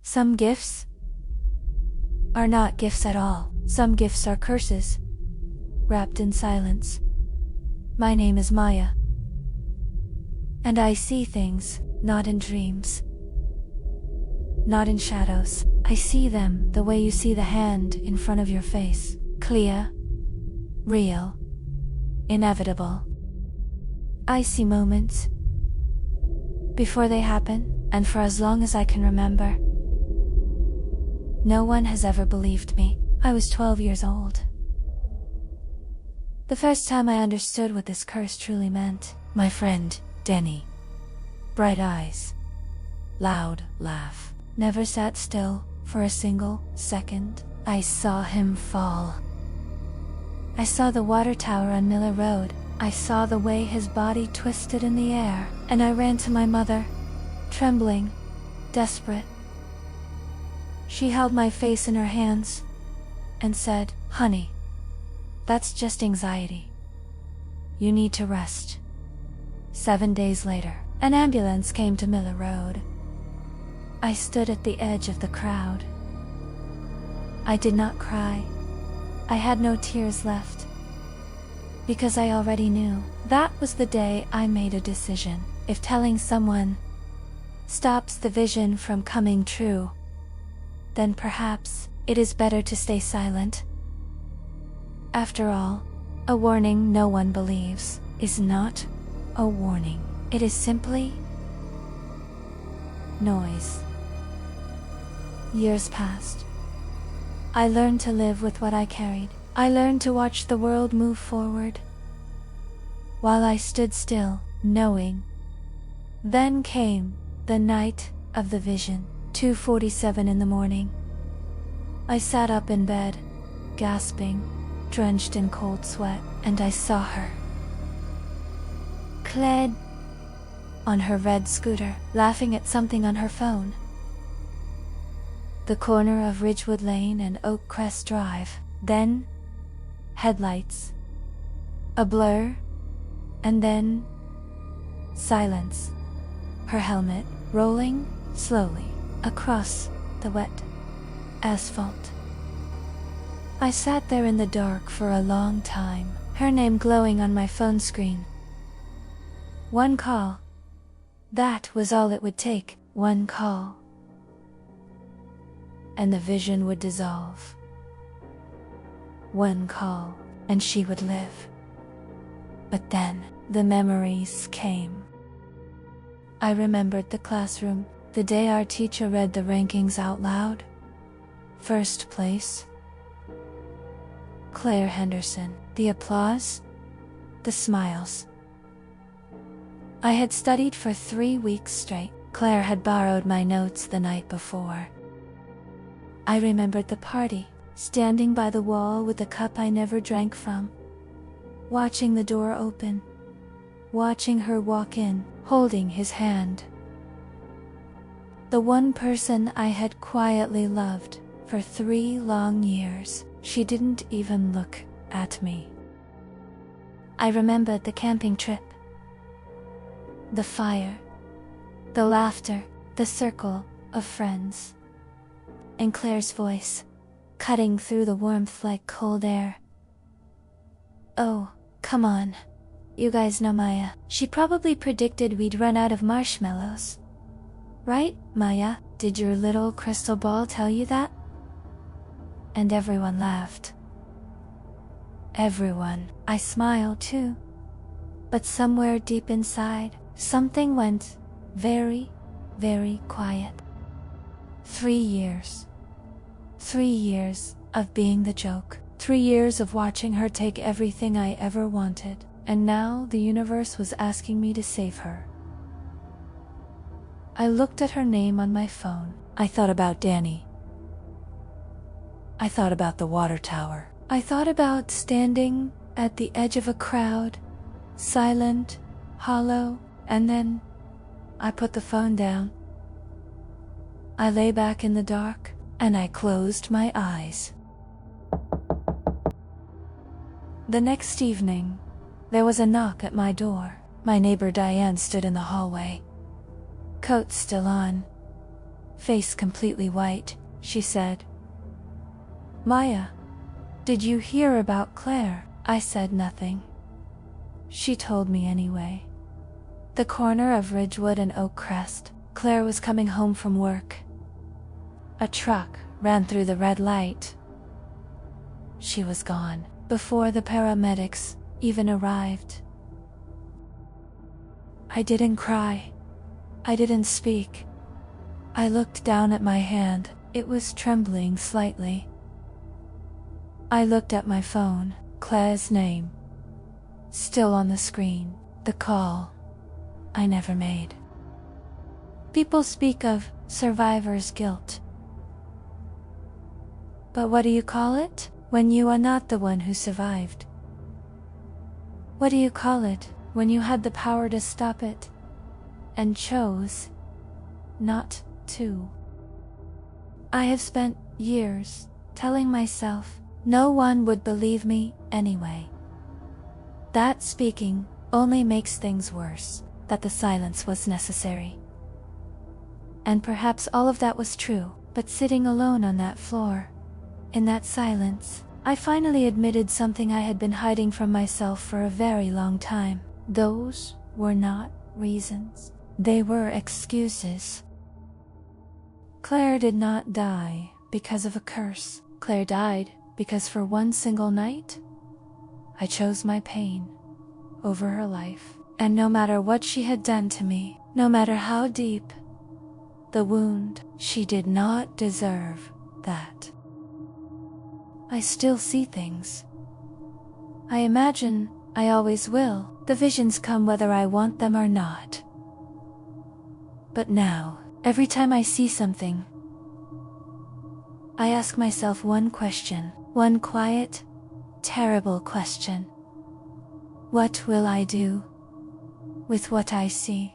Some gifts are not gifts at all. Some gifts are curses, wrapped in silence. My name is Maya, and I see things, not in dreams, not in shadows. I see them the way you see the hand in front of your face. Clear, real, inevitable. I see moments before they happen, and for as long as I can remember, no one has ever believed me. I was 12 years old. The first time I understood what this curse truly meant. My friend, Denny. Bright eyes. Loud laugh. Never sat still for a single second. I saw him fall. I saw the water tower on Miller Road. I saw the way his body twisted in the air, and I ran to my mother, trembling, desperate. She held my face in her hands and said, "Honey, that's just anxiety. You need to rest." 7 days later, an ambulance came to Miller Road. I stood at the edge of the crowd. I did not cry. I had no tears left, because I already knew. That was the day I made a decision. If telling someone stops the vision from coming true, then perhaps it is better to stay silent. After all, a warning no one believes is not a warning. It is simply noise. Years passed. I learned to live with what I carried. I learned to watch the world move forward while I stood still, knowing. Then came the night of the vision. 2:47 in the morning. I sat up in bed, gasping, drenched in cold sweat, and I saw her. Claire, on her red scooter, laughing at something on her phone. The corner of Ridgewood Lane and Oak Crest Drive. Then, headlights. A blur. And then, silence. Her helmet rolling slowly across the wet asphalt. I sat there in the dark for a long time, her name glowing on my phone screen. One call. That was all it would take. One call, and the vision would dissolve. One call, and she would live. But then, the memories came. I remembered the classroom, the day our teacher read the rankings out loud. First place, Claire Henderson. The applause, the smiles. I had studied for 3 weeks straight. Claire had borrowed my notes the night before. I remembered the party, standing by the wall with a cup I never drank from, watching the door open, watching her walk in, holding his hand. The one person I had quietly loved for 3 long years. She didn't even look at me. I remembered the camping trip, the fire, the laughter, the circle of friends, and Claire's voice, cutting through the warmth like cold air. "Oh, come on. You guys know Maya. She probably predicted we'd run out of marshmallows. Right, Maya? Did your little crystal ball tell you that?" And everyone laughed. Everyone. I smiled too. But somewhere deep inside, something went very, very quiet. 3 years. 3 years of being the joke. 3 years of watching her take everything I ever wanted. And now the universe was asking me to save her. I looked at her name on my phone. I thought about Danny. I thought about the water tower. I thought about standing at the edge of a crowd, silent, hollow, and then I put the phone down. I lay back in the dark, and I closed my eyes. The next evening, there was a knock at my door. My neighbor Diane stood in the hallway, coat still on, face completely white, she said, "Maya, did you hear about Claire?" I said nothing. She told me anyway. The corner of Ridgewood and Oak Crest. Claire was coming home from work. A truck ran through the red light. She was gone before the paramedics even arrived. I didn't cry. I didn't speak. I looked down at my hand. It was trembling slightly. I looked at my phone. Claire's name still on the screen. The call I never made. People speak of survivor's guilt. But what do you call it when you are not the one who survived? What do you call it when you had the power to stop it and chose not to? I have spent years telling myself no one would believe me anyway. That speaking only makes things worse, that the silence was necessary. And perhaps all of that was true, but sitting alone on that floor, in that silence, I finally admitted something I had been hiding from myself for a very long time. Those were not reasons. They were excuses. Claire did not die because of a curse. Claire died because for one single night, I chose my pain over her life. And no matter what she had done to me, no matter how deep the wound, she did not deserve that. I still see things. I imagine I always will. The visions come whether I want them or not. But now, every time I see something, I ask myself one question, one quiet, terrible question. What will I do with what I see?